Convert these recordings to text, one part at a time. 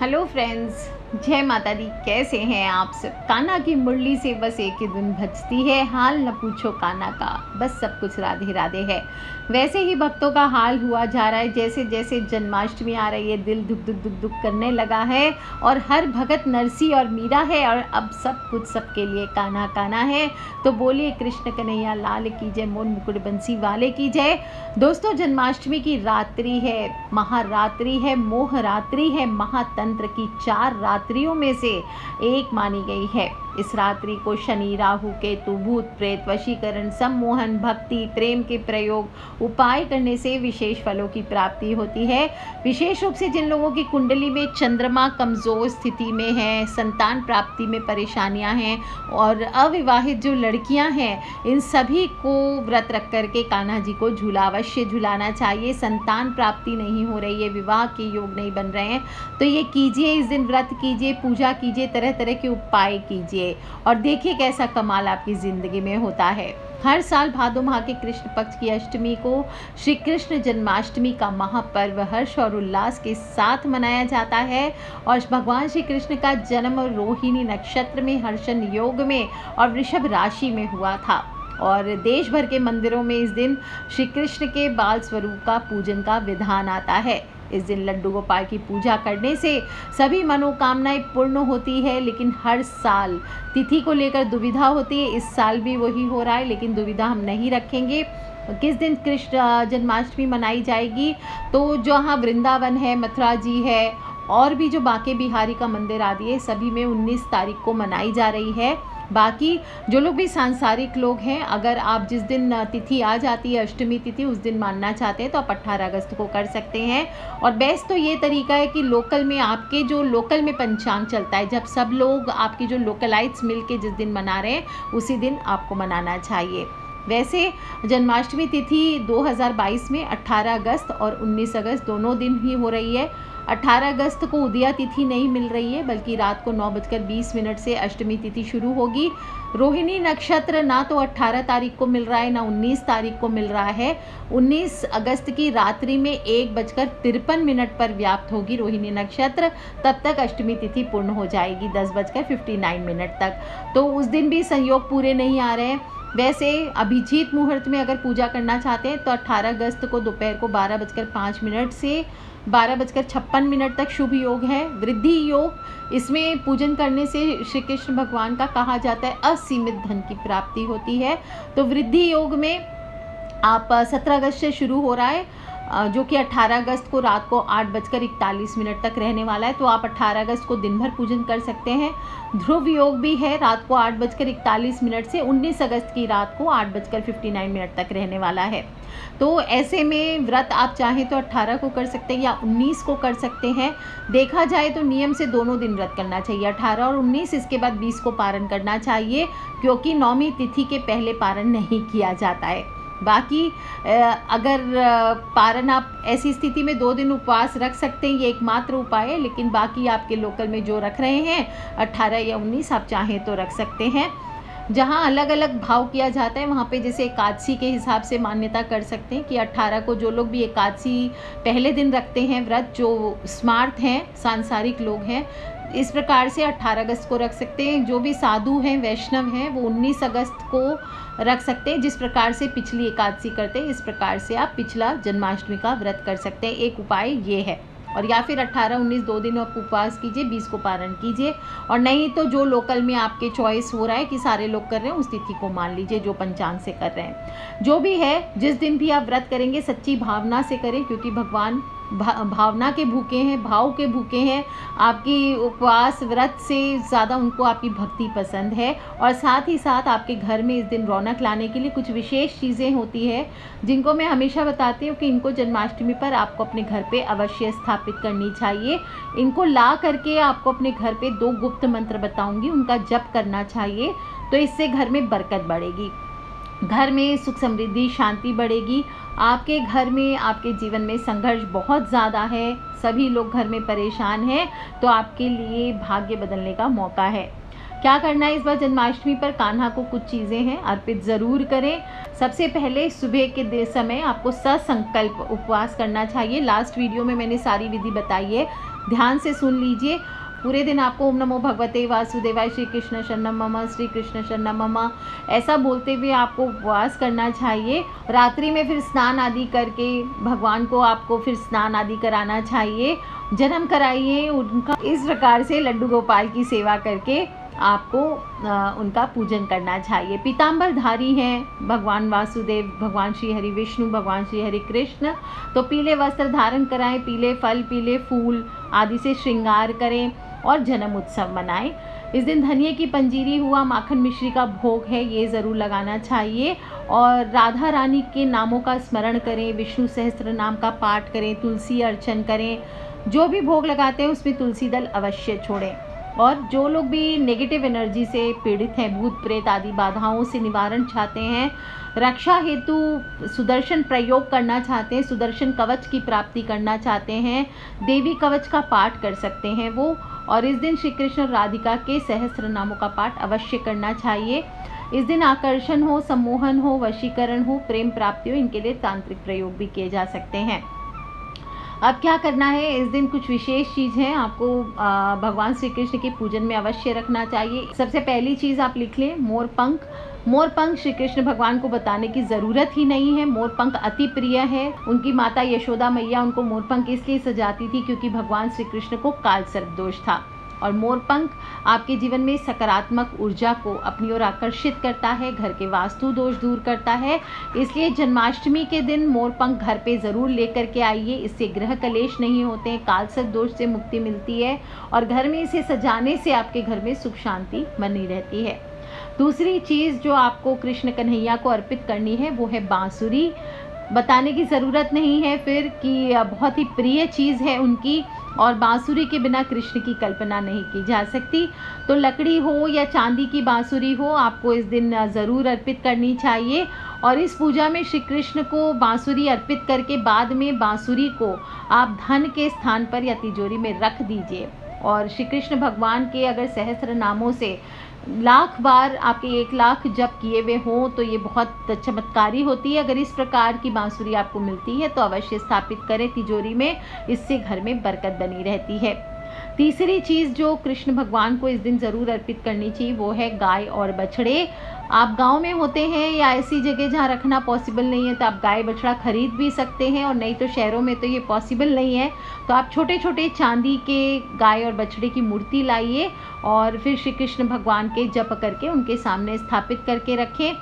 Hello friends, जय माता दी। कैसे हैं आप सब। कान्हा की मुरली से बस एक ही धुन भजती है, हाल न पूछो कान्हा का, बस सब कुछ राधे राधे है। वैसे ही भक्तों का हाल हुआ जा रहा है। जैसे जैसे जन्माष्टमी आ रही है, दिल दुख दुख दुख दुख करने लगा है और हर भगत नरसी और मीरा है और अब सब कुछ सबके लिए कान्हा कान्हा है। तो बोलिए कृष्ण कन्हैया लाल की जय, मोर मुकुट बंसी वाले की जय। दोस्तों, जन्माष्टमी की रात्रि है, महारात्रि है, मोह रात्रि है, महातंत्र की 4 रात्रियों में से एक मानी गई है। इस रात्रि को शनि, राहु, केतु, भूत प्रेत, वशीकरण, सम्मोहन, भक्ति, प्रेम के प्रयोग उपाय करने से विशेष फलों की प्राप्ति होती है। विशेष रूप से जिन लोगों की कुंडली में चंद्रमा कमजोर स्थिति में है, संतान प्राप्ति में परेशानियां हैं और अविवाहित जो लड़कियां हैं, इन सभी को व्रत रख करके कान्हा जी को झूला अवश्य झुलाना चाहिए। संतान प्राप्ति नहीं हो रही है, विवाह के योग नहीं बन रहे हैं, तो ये कीजिए, इस दिन व्रत कीजिए, पूजा कीजिए, तरह तरह के उपाय कीजिए और देखिए कैसा कमाल आपकी जिंदगी में होता है। हर साल भादो माह के कृष्ण पक्ष की अष्टमी को श्री कृष्ण जन्माष्टमी का महापर्व हर्ष और उल्लास के साथ मनाया जाता है और भगवान श्री कृष्ण का जन्म रोहिणी नक्षत्र में हर्षण योग में और वृषभ राशि में हुआ था और देश भर के मंदिरों में इस दिन श्री कृष्ण के बाल स्वरूप का पूजन का विधान आता है। इस दिन लड्डू गोपाल की पूजा करने से सभी मनोकामनाएं पूर्ण होती है, लेकिन हर साल तिथि को लेकर दुविधा होती है। इस साल भी वही हो रहा है, लेकिन दुविधा हम नहीं रखेंगे। किस दिन कृष्ण जन्माष्टमी मनाई जाएगी, तो जहाँ वृंदावन है, मथुरा जी है और भी जो बांके बिहारी का मंदिर आदि है, सभी में 19 तारीख को मनाई जा रही है। बाकी जो लोग भी सांसारिक लोग हैं, अगर आप जिस दिन तिथि आ जाती है अष्टमी तिथि, उस दिन मानना चाहते हैं तो आप 18 अगस्त को कर सकते हैं। और बेस्ट तो ये तरीका है कि लोकल में आपके जो लोकल में पंचांग चलता है, जब सब लोग आपकी जो लोकलाइट्स मिल के जिस दिन मना रहे हैं उसी दिन आपको मनाना चाहिए। वैसे जन्माष्टमी तिथि 2022 में 18 अगस्त और 19 अगस्त दोनों दिन ही हो रही है। 18 अगस्त को उदया तिथि नहीं मिल रही है, बल्कि रात को 9:20 से अष्टमी तिथि शुरू होगी। रोहिणी नक्षत्र ना तो 18 तारीख को मिल रहा है, ना 19 तारीख को मिल रहा है। 19 अगस्त की रात्रि में 1:53 पर व्याप्त होगी रोहिणी नक्षत्र। तब तक अष्टमी तिथि पूर्ण हो जाएगी 10:59 तक। तो उस दिन भी संयोग पूरे नहीं आ रहे हैं। वैसे अभिजीत मुहूर्त में अगर पूजा करना चाहते हैं तो 18 अगस्त को दोपहर को 12:05 से 12:56 तक शुभ योग है। वृद्धि योग, इसमें पूजन करने से श्री कृष्ण भगवान का कहा जाता है असीमित धन की प्राप्ति होती है। तो वृद्धि योग में आप 17 अगस्त से शुरू हो रहा है, जो कि 18 अगस्त को रात को 8:41 तक रहने वाला है। तो आप 18 अगस्त को दिन भर पूजन कर सकते हैं। ध्रुव योग भी है, रात को 8:41 से 19 अगस्त की रात को 8:59 तक रहने वाला है। तो ऐसे में व्रत आप चाहें तो 18 को कर सकते हैं या 19 को कर सकते हैं। देखा जाए तो नियम से दोनों दिन व्रत करना चाहिए, 18 और 19। इसके बाद 20 को पारण करना चाहिए, क्योंकि नौमी तिथि के पहले पारण नहीं किया जाता है। बाकी अगर पारण आप ऐसी स्थिति में 2 दिन उपवास रख सकते हैं, ये एकमात्र उपाय है। लेकिन बाकी आपके लोकल में जो रख रहे हैं 18 या 19 आप चाहें तो रख सकते हैं। जहाँ अलग अलग भाव किया जाता है वहाँ पे जैसे एकादशी के हिसाब से मान्यता कर सकते हैं कि 18 को जो लोग भी एकादशी पहले दिन रखते हैं व्रत, जो स्मार्ट हैं, सांसारिक लोग हैं, इस प्रकार से 18 अगस्त को रख सकते हैं। जो भी साधु हैं, वैष्णव हैं, वो 19 अगस्त को रख सकते हैं। जिस प्रकार से पिछली एकादशी करते हैं, इस प्रकार से आप पिछला जन्माष्टमी का व्रत कर सकते हैं। एक उपाय ये है। और या फिर 18, 19 2 दिन आप उपवास कीजिए, 20 को पारण कीजिए। और नहीं तो जो लोकल में आपके चॉइस हो रहा है कि सारे लोग कर रहे हैं, उस तिथि को मान लीजिए जो पंचांग से कर रहे हैं। जो भी है, जिस दिन भी आप व्रत करेंगे सच्ची भावना से करें, क्योंकि भगवान भावना के भूखे हैं, भाव के भूखे हैं। आपकी उपवास व्रत से ज़्यादा उनको आपकी भक्ति पसंद है। और साथ ही साथ आपके घर में इस दिन रौनक लाने के लिए कुछ विशेष चीज़ें होती है, जिनको मैं हमेशा बताती हूँ कि इनको जन्माष्टमी पर आपको अपने घर पे अवश्य स्थापित करनी चाहिए। इनको ला करके आपको अपने घर पे 2 गुप्त मंत्र बताऊँगी, उनका जप करना चाहिए। तो इससे घर में बरकत बढ़ेगी, घर में सुख समृद्धि शांति बढ़ेगी। आपके घर में, आपके जीवन में संघर्ष बहुत ज़्यादा है, सभी लोग घर में परेशान हैं, तो आपके लिए भाग्य बदलने का मौका है। क्या करना है इस बार जन्माष्टमी पर? कान्हा को कुछ चीज़ें हैं, अर्पित ज़रूर करें। सबसे पहले सुबह के समय आपको ससंकल्प उपवास करना चाहिए। लास्ट वीडियो में मैंने सारी विधि बताई है। ध्यान से सुन लीजिए। पूरे दिन आपको ओम नमो भगवते वासुदेवाय, श्री कृष्ण शरणम मम, श्री कृष्ण शरणम मम ऐसा बोलते हुए आपको उपवास करना चाहिए। रात्रि में फिर स्नान आदि करके भगवान को आपको फिर स्नान आदि कराना चाहिए, जन्म कराइए उनका। इस प्रकार से लड्डू गोपाल की सेवा करके आपको उनका पूजन करना चाहिए। पीताम्बरधारी हैं भगवान वासुदेव, भगवान श्री हरि विष्णु, भगवान श्री हरि कृष्ण, तो पीले वस्त्र धारण कराएं, पीले फल, पीले फूल आदि से श्रृंगार करें और जन्म उत्सव मनाएं। इस दिन धनिये की पंजीरी हुआ, माखन मिश्री का भोग है, ये ज़रूर लगाना चाहिए। और राधा रानी के नामों का स्मरण करें, विष्णु सहस्त्र नाम का पाठ करें, तुलसी अर्चन करें। जो भी भोग लगाते हैं उसमें तुलसी दल अवश्य छोड़ें। और जो लोग भी नेगेटिव एनर्जी से पीड़ित हैं, भूत प्रेत आदि बाधाओं से निवारण चाहते हैं, रक्षा हेतु सुदर्शन प्रयोग करना चाहते हैं, सुदर्शन कवच की प्राप्ति करना चाहते हैं, देवी कवच का पाठ कर सकते हैं वो। और इस दिन श्री कृष्ण और राधिका के सहस्त्र नामों का पाठ अवश्य करना चाहिए। इस दिन आकर्षण हो, सम्मोहन हो, वशीकरण हो, प्रेम प्राप्ति हो, इनके लिए तांत्रिक प्रयोग भी किए जा सकते हैं। अब क्या करना है, इस दिन कुछ विशेष चीज़ है आपको भगवान श्री कृष्ण के पूजन में अवश्य रखना चाहिए। सबसे पहली चीज़ आप लिख लें, मोरपंख। मोरपंख श्री कृष्ण भगवान को बताने की ज़रूरत ही नहीं है, मोरपंख अति प्रिय है। उनकी माता यशोदा मैया उनको मोरपंख इसलिए सजाती थी क्योंकि भगवान श्री कृष्ण को काल सर्प दोष था। और मोरपंख आपके जीवन में सकारात्मक ऊर्जा को अपनी ओर आकर्षित करता है, घर के वास्तु दोष दूर करता है। इसलिए जन्माष्टमी के दिन मोरपंख घर पे ज़रूर लेकर के आइए, इससे ग्रह कलेश नहीं होते हैं, कालसर्प दोष से मुक्ति मिलती है और घर में इसे सजाने से आपके घर में सुख शांति बनी रहती है। दूसरी चीज़ जो आपको कृष्ण कन्हैया को अर्पित करनी है वो है बांसुरी। बताने की ज़रूरत नहीं है फिर कि बहुत ही प्रिय चीज़ है उनकी, और बांसुरी के बिना कृष्ण की कल्पना नहीं की जा सकती। तो लकड़ी हो या चांदी की बांसुरी हो, आपको इस दिन ज़रूर अर्पित करनी चाहिए। और इस पूजा में श्री कृष्ण को बांसुरी अर्पित करके बाद में बांसुरी को आप धन के स्थान पर या तिजोरी में रख दीजिए। और श्री कृष्ण भगवान के अगर सहस्त्र नामों से लाख बार आपके 1 लाख जप किए हुए हों तो ये बहुत चमत्कारी होती है। अगर इस प्रकार की बांसुरी आपको मिलती है तो अवश्य स्थापित करें तिजोरी में, इससे घर में बरकत बनी रहती है। तीसरी चीज़ जो कृष्ण भगवान को इस दिन ज़रूर अर्पित करनी चाहिए वो है गाय और बछड़े। आप गांव में होते हैं या ऐसी जगह जहां रखना पॉसिबल नहीं है तो आप गाय बछड़ा खरीद भी सकते हैं, और नहीं तो शहरों में तो ये पॉसिबल नहीं है, तो आप छोटे छोटे चांदी के गाय और बछड़े की मूर्ति लाइए और फिर श्री कृष्ण भगवान के जप करके उनके सामने स्थापित करके रखें।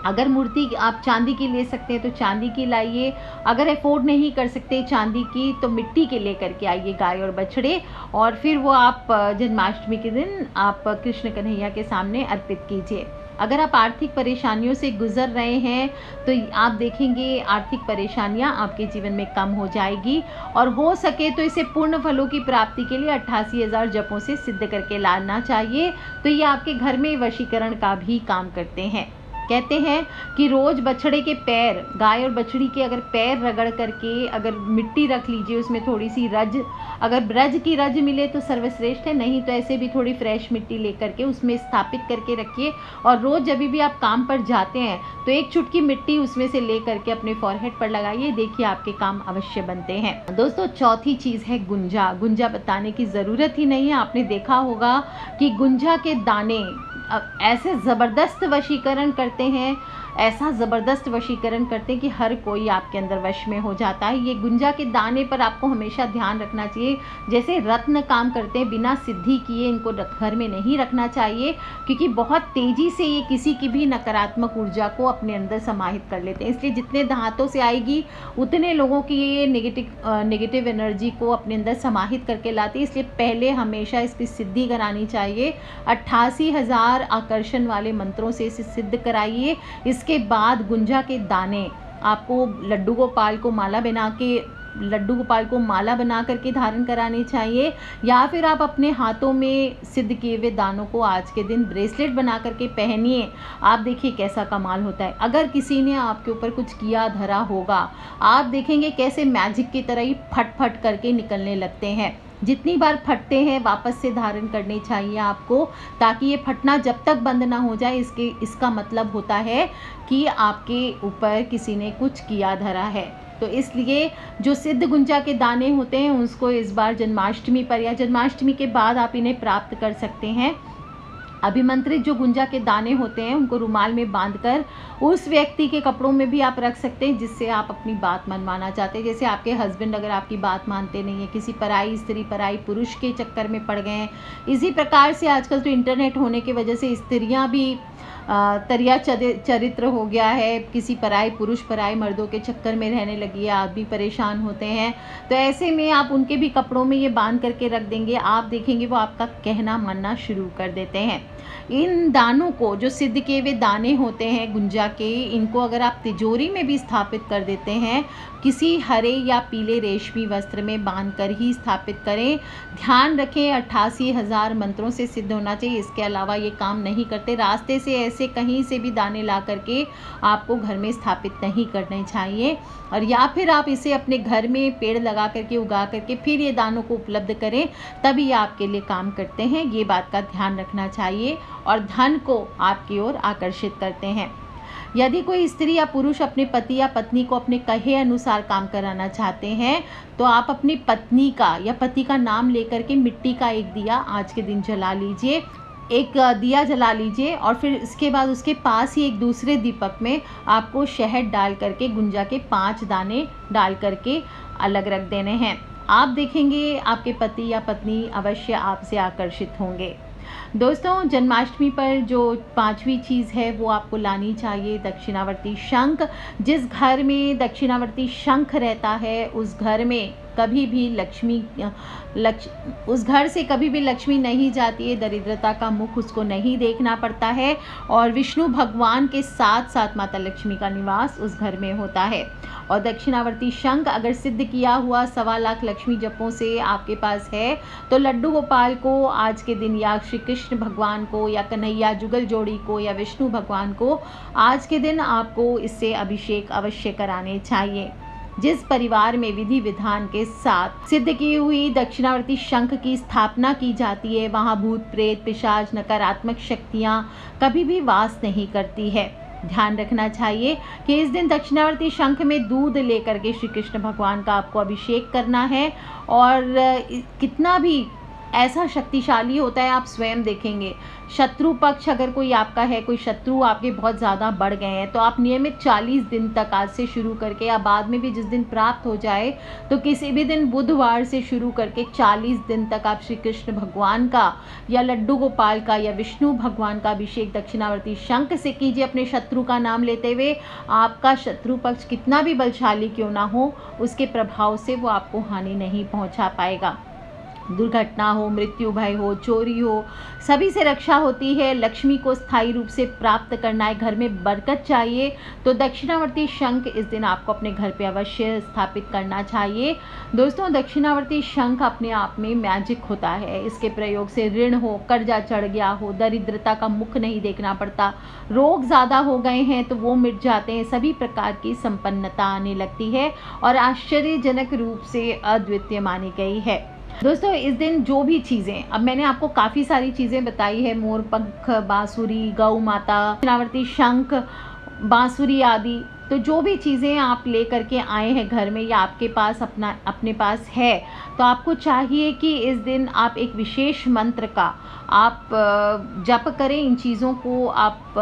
अगर मूर्ति आप चांदी की ले सकते हैं तो चांदी की लाइए, अगर अफोर्ड नहीं कर सकते चांदी की तो मिट्टी के ले करके आइए गाय और बछड़े, और फिर वो आप जन्माष्टमी के दिन आप कृष्ण कन्हैया के सामने अर्पित कीजिए। अगर आप आर्थिक परेशानियों से गुजर रहे हैं तो आप देखेंगे आर्थिक परेशानियां आपके जीवन में कम हो जाएगी, और हो सके तो इसे पूर्ण फलों की प्राप्ति के लिए 88,000 जपों से सिद्ध करके लाना चाहिए। तो ये आपके घर में वशीकरण का भी काम करते हैं। कहते हैं कि रोज़ बछड़े के पैर, गाय और बछड़ी के अगर पैर रगड़ करके अगर मिट्टी रख लीजिए, उसमें थोड़ी सी रज, अगर ब्रज की रज मिले तो सर्वश्रेष्ठ है, नहीं तो ऐसे भी थोड़ी फ्रेश मिट्टी लेकर के उसमें स्थापित करके रखिए। और रोज़ जब भी आप काम पर जाते हैं तो एक चुटकी मिट्टी उसमें से ले करके अपने फॉरहेड पर लगाइए, देखिए आपके काम अवश्य बनते हैं। दोस्तों, चौथी चीज़ है गुंजा। गुंजा बताने की ज़रूरत ही नहीं है, आपने देखा होगा कि गुंजा के दाने ऐसे ज़बरदस्त वशीकरण करते हैं, ऐसा ज़बरदस्त वशीकरण करते हैं कि हर कोई आपके अंदर वश में हो जाता है। ये गुंजा के दाने पर आपको हमेशा ध्यान रखना चाहिए, जैसे रत्न काम करते हैं, बिना सिद्धि किए इनको घर में नहीं रखना चाहिए, क्योंकि बहुत तेज़ी से ये किसी की भी नकारात्मक ऊर्जा को अपने अंदर समाहित कर लेते हैं। इसलिए जितने हाथों से आएगी उतने लोगों की ये नेगेटिव एनर्जी को अपने अंदर समाहित करके लाती है। इसलिए पहले हमेशा इसकी सिद्धि करानी चाहिए। 88,000 आकर्षण वाले मंत्रों से इसे सिद्ध कराइए। इसके बाद गुंजा के दाने आपको लड्डू गोपाल को माला बना करके धारण करानी चाहिए, या फिर आप अपने हाथों में सिद्ध किए हुए दानों को आज के दिन ब्रेसलेट बना करके पहनिए। आप देखिए कैसा कमाल होता है। अगर किसी ने आपके ऊपर कुछ किया धरा होगा, आप देखेंगे कैसे मैजिक की तरह ही फट फट करके निकलने लगते हैं। जितनी बार फटते हैं वापस से धारण करने चाहिए आपको, ताकि ये फटना जब तक बंद ना हो जाए, इसका मतलब होता है कि आपके ऊपर किसी ने कुछ किया धरा है। तो इसलिए जो सिद्ध गुंजा के दाने होते हैं उसको इस बार जन्माष्टमी पर या जन्माष्टमी के बाद आप इन्हें प्राप्त कर सकते हैं। अभिमंत्रित जो गुंजा के दाने होते हैं उनको रुमाल में बांधकर उस व्यक्ति के कपड़ों में भी आप रख सकते हैं जिससे आप अपनी बात मनवाना चाहते हैं। जैसे आपके हस्बैंड अगर आपकी बात मानते नहीं है, किसी पराई स्त्री पराई पुरुष के चक्कर में पड़ गए हैं, इसी प्रकार से आजकल तो इंटरनेट होने की वजह से स्त्रियां भी तरिया चरित्र हो गया है, किसी पराई पुरुष पराई मर्दों के चक्कर में रहने लगी है, आदमी परेशान होते हैं। तो ऐसे में आप उनके भी कपड़ों में ये बांध करके रख देंगे, आप देखेंगे वो आपका कहना मानना शुरू कर देते हैं। इन दानों को, जो सिद्ध किए हुए दाने होते हैं गुंजा के, इनको अगर आप तिजोरी में भी स्थापित कर देते हैं, किसी हरे या पीले रेशमी वस्त्र में बांध कर ही स्थापित करें। ध्यान रखें 88,000 मंत्रों से सिद्ध होना चाहिए, इसके अलावा ये काम नहीं करते। रास्ते से ऐसे कहीं से भी दाने ला करके आपको घर में स्थापित नहीं करने चाहिए, और या फिर आप इसे अपने घर में पेड़ लगा करके उगा करके फिर ये दानों को उपलब्ध करें, तभी आपके लिए काम करते हैं। ये बात का ध्यान रखना चाहिए और धन को आपकी ओर आकर्षित करते हैं। यदि कोई स्त्री या पुरुष अपने पति या पत्नी को अपने कहे अनुसार काम कराना चाहते हैं तो आप अपनी पत्नी का या पति का नाम लेकर के मिट्टी का एक दिया आज के दिन जला लीजिए, एक दिया जला लीजिए, और फिर इसके बाद उसके पास ही एक दूसरे दीपक में आपको शहद डाल करके गुंजा के 5 दाने डाल करके अलग रख देने हैं। आप देखेंगे आपके पति या पत्नी अवश्य आपसे आकर्षित होंगे। दोस्तों, जन्माष्टमी पर जो 5वीं चीज़ है वो आपको लानी चाहिए दक्षिणावर्ती शंख। जिस घर में दक्षिणावर्ती शंख रहता है उस घर में कभी भी उस घर से कभी भी लक्ष्मी नहीं जाती है, दरिद्रता का मुख उसको नहीं देखना पड़ता है, और विष्णु भगवान के साथ साथ माता लक्ष्मी का निवास उस घर में होता है। और दक्षिणावर्ती शंख अगर सिद्ध किया हुआ 1.25 लाख लक्ष्मी जपों से आपके पास है तो लड्डू गोपाल को आज के दिन, या श्री कृष्ण भगवान को, या कन्हैया जुगल जोड़ी को, या विष्णु भगवान को आज के दिन आपको इससे अभिषेक अवश्य कराने चाहिए। जिस परिवार में विधि विधान के साथ सिद्ध की हुई दक्षिणावर्ती शंख की स्थापना की जाती है वहाँ भूत प्रेत पिशाच नकारात्मक शक्तियाँ कभी भी वास नहीं करती है। ध्यान रखना चाहिए कि इस दिन दक्षिणावर्ती शंख में दूध लेकर के श्री कृष्ण भगवान का आपको अभिषेक करना है, और कितना भी ऐसा शक्तिशाली होता है आप स्वयं देखेंगे। शत्रु पक्ष अगर कोई आपका है, कोई शत्रु आपके बहुत ज़्यादा बढ़ गए हैं, तो आप नियमित 40 दिन तक आज से शुरू करके, या बाद में भी जिस दिन प्राप्त हो जाए तो किसी भी दिन बुधवार से शुरू करके 40 दिन तक आप श्री कृष्ण भगवान का या लड्डू गोपाल का या विष्णु भगवान का अभिषेक दक्षिणावर्ती शंख से कीजिए अपने शत्रु का नाम लेते हुए। आपका शत्रु पक्ष कितना भी बलशाली क्यों ना हो, उसके प्रभाव से वो आपको हानि नहीं पहुँचा पाएगा। दुर्घटना हो, मृत्यु भय हो, चोरी हो, सभी से रक्षा होती है। लक्ष्मी को स्थायी रूप से प्राप्त करना है, घर में बरकत चाहिए, तो दक्षिणावर्ती शंख इस दिन आपको अपने घर पे अवश्य स्थापित करना चाहिए। दोस्तों, दक्षिणावर्ती शंख अपने आप में मैजिक होता है। इसके प्रयोग से ऋण हो, कर्जा चढ़ गया हो, दरिद्रता का मुख नहीं देखना पड़ता, रोग ज़्यादा हो गए हैं तो वो मिट जाते हैं, सभी प्रकार की संपन्नता आने लगती है और आश्चर्यजनक रूप से अद्वितीय मानी गई है। दोस्तों, इस दिन जो भी चीज़ें, अब मैंने आपको काफ़ी सारी चीज़ें बताई है, मोर पंख, बांसुरी, गौ माता, दक्षिणावर्ती शंख, बांसुरी आदि, तो जो भी चीज़ें आप ले करके आए हैं घर में या आपके पास अपने पास है, तो आपको चाहिए कि इस दिन आप एक विशेष मंत्र का आप जप करें। इन चीज़ों को आप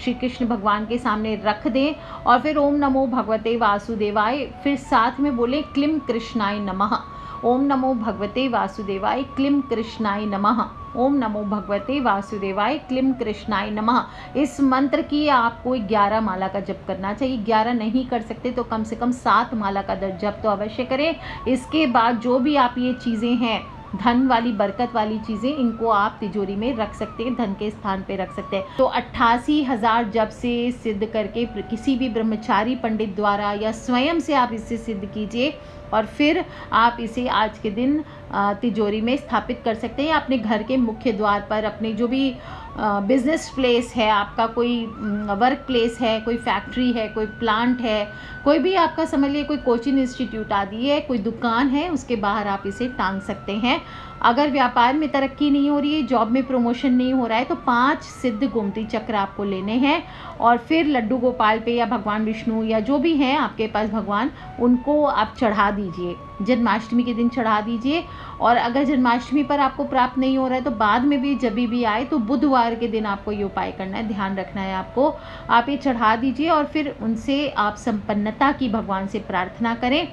श्री कृष्ण भगवान के सामने रख दें और फिर ओम नमो भगवते वासुदेवाय, फिर साथ में बोलें क्लीं कृष्णाय नमः। ओम नमो भगवते वासुदेवाय क्लीं कृष्णाय नमः। ओम नमो भगवते वासुदेवाय क्लीं कृष्णाय नमः। इस मंत्र की आपको 11 माला का जप करना चाहिए। 11 नहीं कर सकते तो कम से कम 7 माला का जप तो अवश्य करें। इसके बाद जो भी आप ये चीज़ें हैं, धन वाली बरकत वाली चीज़ें, इनको आप तिजोरी में रख सकते हैं, धन के स्थान पे रख सकते हैं। तो 88,000 जप से सिद्ध करके किसी भी ब्रह्मचारी पंडित द्वारा या स्वयं से आप इसे सिद्ध कीजिए और फिर आप इसे आज के दिन तिजोरी में स्थापित कर सकते हैं। अपने घर के मुख्य द्वार पर, अपने जो भी बिजनेस प्लेस है आपका, कोई वर्क प्लेस है, कोई फैक्ट्री है, कोई प्लांट है, कोई भी आपका समझ लीजिए कोई कोचिंग इंस्टीट्यूट आदि है, कोई दुकान है, उसके बाहर आप इसे टांग सकते हैं। अगर व्यापार में तरक्की नहीं हो रही है, जॉब में प्रमोशन नहीं हो रहा है, तो 5 सिद्ध गोमती चक्र आपको लेने हैं और फिर लड्डू गोपाल पे या भगवान विष्णु या जो भी हैं आपके पास भगवान, उनको आप चढ़ा दीजिए। जन्माष्टमी के दिन चढ़ा दीजिए। और अगर जन्माष्टमी पर आपको प्राप्त नहीं हो रहा है तो बाद में भी जब भी आए तो बुधवार के दिन आपको ये उपाय करना है, ध्यान रखना है आपको। आप ये चढ़ा दीजिए और फिर उनसे आप संपन्नता की भगवान से प्रार्थना करें।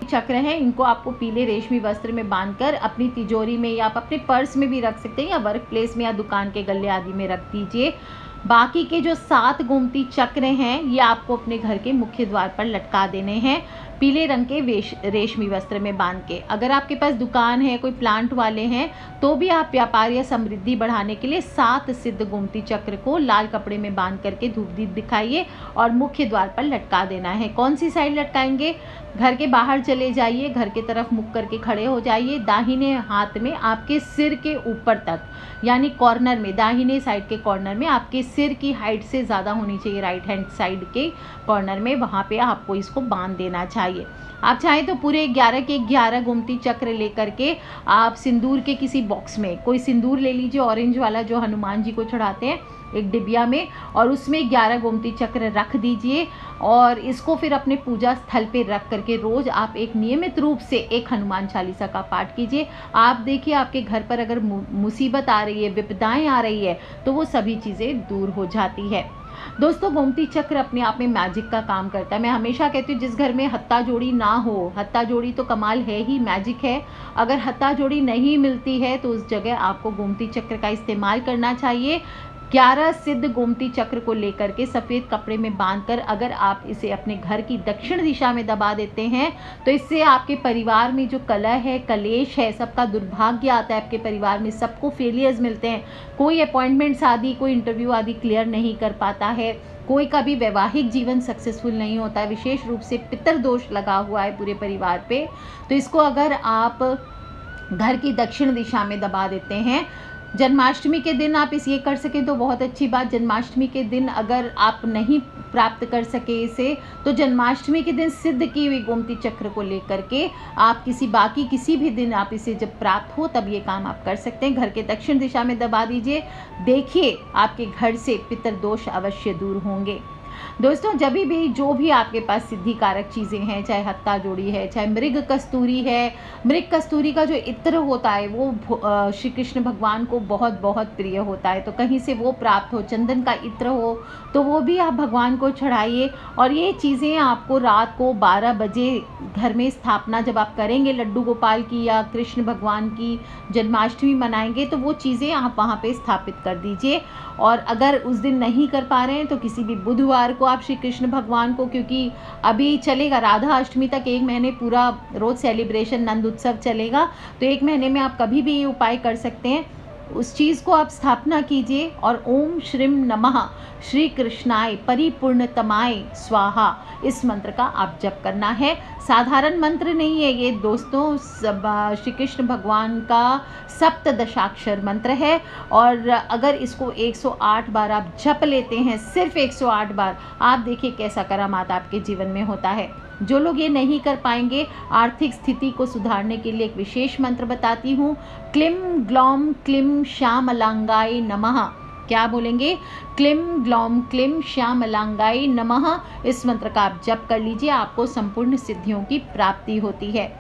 चक्र हैं, इनको आपको पीले रेशमी वस्त्र में बांधकर अपनी तिजोरी में या आप अपने पर्स में भी रख सकते हैं या वर्क प्लेस में या दुकान के गल्ले आदि में रख दीजिए। बाकी के जो 7 गोमती चक्र हैं ये आपको अपने घर के मुख्य द्वार पर लटका देने हैं, पीले रंग के रेशमी वस्त्र में बांध के। अगर आपके पास दुकान है, कोई प्लांट वाले हैं, तो भी आप व्यापार या समृद्धि बढ़ाने के लिए 7 सिद्ध गोमती चक्र को लाल कपड़े में बांध करके धूप दीप दिखाइए और मुख्य द्वार पर लटका देना है। कौन सी साइड लटकाएंगे? घर के बाहर चले जाइए, घर के तरफ मुख करके खड़े हो जाइए, दाहिने हाथ में आपके सिर के ऊपर तक, यानी कॉर्नर में, दाहिने साइड के कॉर्नर में, आपके सिर की हाइट से ज़्यादा होनी चाहिए राइट हैंड साइड के कॉर्नर में, वहाँ पे आपको इसको बांध देना चाहिए। आप चाहें तो पूरे 11 के 11 गोमती चक्र लेकर के आप सिंदूर के किसी बॉक्स में कोई सिंदूर ले लीजिए, ऑरेंज वाला जो हनुमान जी को चढ़ाते हैं, एक डिबिया में, और उसमें 11 गोमती चक्र रख दीजिए और इसको फिर अपने पूजा स्थल पे रख करके रोज आप एक नियमित रूप से एक हनुमान चालीसा का पाठ कीजिए। आप देखिए आपके घर पर अगर मुसीबत आ रही है, विपदाएं आ रही है, तो वो सभी चीज़ें दूर हो जाती है। दोस्तों, गोमती चक्र अपने आप में मैजिक का काम करता है। मैं हमेशा कहती हूँ जिस घर में हत्ता जोड़ी ना हो, हत्ता जोड़ी तो कमाल है ही, मैजिक है, अगर हत्ता जोड़ी नहीं मिलती है तो उस जगह आपको गोमती चक्र का इस्तेमाल करना चाहिए। 11 सिद्ध गोमती चक्र को लेकर के सफ़ेद कपड़े में बांधकर अगर आप इसे अपने घर की दक्षिण दिशा में दबा देते हैं तो इससे आपके परिवार में जो कलह है, कलेश है, सबका दुर्भाग्य आता है, आपके परिवार में सबको फेलियर्स मिलते हैं, कोई अपॉइंटमेंट्स आदि, कोई इंटरव्यू आदि क्लियर नहीं कर पाता है, कोई का भी वैवाहिक जीवन सक्सेसफुल नहीं होता है, विशेष रूप से पितृदोष लगा हुआ है पूरे परिवार पे, तो इसको अगर आप घर की दक्षिण दिशा में दबा देते हैं, जन्माष्टमी के दिन आप ये कर सकें तो बहुत अच्छी बात। जन्माष्टमी के दिन अगर आप नहीं प्राप्त कर सके इसे, तो जन्माष्टमी के दिन सिद्ध की हुई गोमती चक्र को लेकर के आप किसी भी दिन आप इसे जब प्राप्त हो तब ये काम आप कर सकते हैं। घर के दक्षिण दिशा में दबा दीजिए, देखिए आपके घर से पितृदोष अवश्य दूर होंगे। दोस्तों, जब भी जो भी आपके पास सिद्धि कारक चीज़ें हैं, चाहे हत्ता जोड़ी है, चाहे मृग कस्तूरी है, मृग कस्तूरी का जो इत्र होता है वो श्री कृष्ण भगवान को बहुत बहुत प्रिय होता है, तो कहीं से वो प्राप्त हो, चंदन का इत्र हो तो वो भी आप भगवान को चढ़ाइए। और ये चीज़ें आपको रात को 12 बजे घर में स्थापना जब आप करेंगे लड्डू गोपाल की या कृष्ण भगवान की जन्माष्टमी मनाएंगे, तो वो चीज़ें आप वहाँ पे स्थापित कर दीजिए। और अगर उस दिन नहीं कर पा रहे हैं तो किसी भी बुधवार को आप श्री कृष्ण भगवान को, क्योंकि अभी चलेगा राधा अष्टमी तक 1 महीने पूरा रोज़ सेलिब्रेशन नंद उत्सव चलेगा, तो 1 महीने में आप कभी भी ये उपाय कर सकते हैं। उस चीज़ को आप स्थापना कीजिए और ओम श्रीम नमः श्री कृष्णाय परिपूर्णतमाय स्वाहा, इस मंत्र का आप जप करना है। साधारण मंत्र नहीं है ये दोस्तों, श्री कृष्ण भगवान का सप्तदशाक्षर मंत्र है और अगर इसको 108 बार आप जप लेते हैं, सिर्फ 108 बार, आप देखिए कैसा करामात आपके जीवन में होता है। जो लोग ये नहीं कर पाएंगे, आर्थिक स्थिति को सुधारने के लिए एक विशेष मंत्र बताती हूँ, क्लीम ग्लौम क्लीम श्यामलांगाय नमः। क्या बोलेंगे? क्लीम ग्लौम क्लीम श्यामलांगाय नमः। इस मंत्र का आप जप कर लीजिए, आपको संपूर्ण सिद्धियों की प्राप्ति होती है।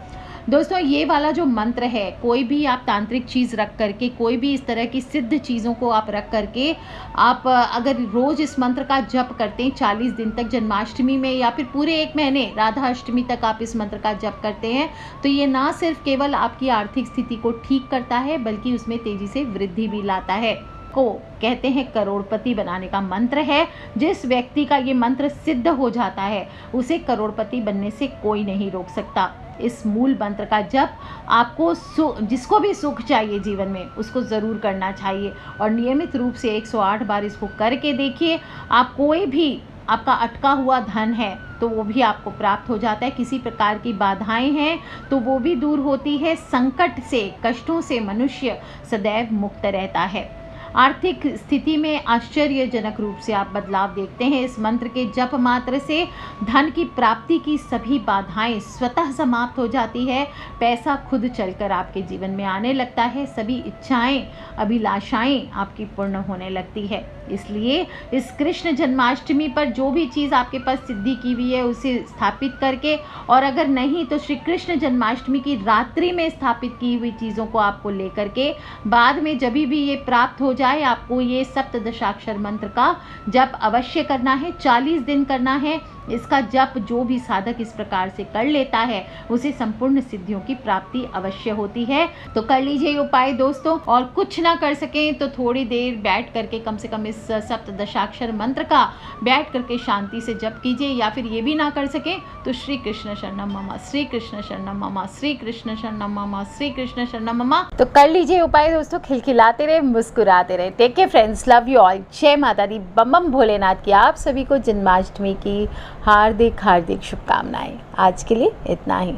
दोस्तों, ये वाला जो मंत्र है, कोई भी आप तांत्रिक चीज़ रख करके, कोई भी इस तरह की सिद्ध चीज़ों को आप रख करके, आप अगर रोज़ इस मंत्र का जप करते हैं 40 दिन तक, जन्माष्टमी में या फिर पूरे 1 महीने राधा अष्टमी तक आप इस मंत्र का जप करते हैं, तो ये ना सिर्फ केवल आपकी आर्थिक स्थिति को ठीक करता है बल्कि उसमें तेज़ी से वृद्धि भी लाता है। को कहते हैं करोड़पति बनाने का मंत्र है। जिस व्यक्ति का ये मंत्र सिद्ध हो जाता है उसे करोड़पति बनने से कोई नहीं रोक सकता। इस मूल मंत्र का जप आपको जिसको भी सुख चाहिए जीवन में उसको ज़रूर करना चाहिए और नियमित रूप से 108 बार इसको करके देखिए। आप कोई भी आपका अटका हुआ धन है तो वो भी आपको प्राप्त हो जाता है, किसी प्रकार की बाधाएं हैं तो वो भी दूर होती है, संकट से, कष्टों से मनुष्य सदैव मुक्त रहता है। आर्थिक स्थिति में आश्चर्यजनक रूप से आप बदलाव देखते हैं। इस मंत्र के जप मात्र से धन की प्राप्ति की सभी बाधाएं स्वतः समाप्त हो जाती है। पैसा खुद चलकर आपके जीवन में आने लगता है। सभी इच्छाएं, अभिलाषाएं आपकी पूर्ण होने लगती है। इसलिए इस कृष्ण जन्माष्टमी पर जो भी चीज़ आपके पास सिद्धि की हुई है उसे स्थापित करके, और अगर नहीं तो श्री कृष्ण जन्माष्टमी की रात्रि में स्थापित की हुई चीज़ों को आपको लेकर के बाद में जब भी ये प्राप्त हो जाए आपको ये सप्तदशाक्षर मंत्र का जप अवश्य करना है। 40 दिन करना है। इसका जप जो भी साधक इस प्रकार से कर लेता है उसे संपूर्ण सिद्धियों की प्राप्ति अवश्य होती है। तो कर लीजिए ये उपाय दोस्तों, और कुछ ना कर सकें तो थोड़ी देर बैठ करके कम से कम इस सप्तदशाक्षर मंत्र का बैठ करके शांति से जप कीजिए, या फिर ये भी ना कर सकें तो श्री कृष्ण शरणम मम, श्री कृष्ण शरणम मम, श्री कृष्ण शरणम मम, श्री कृष्ण शरणम मम। तो कर लीजिए उपाय दोस्तों, खिलखिलाते रहे, मुस्कुराते रहे। Take care friends, love you all. जय माता दी, बम बम भोलेनाथ की आप सभी को जन्माष्टमी की हार्दिक हार्दिक शुभकामनाएं। आज के लिए इतना ही।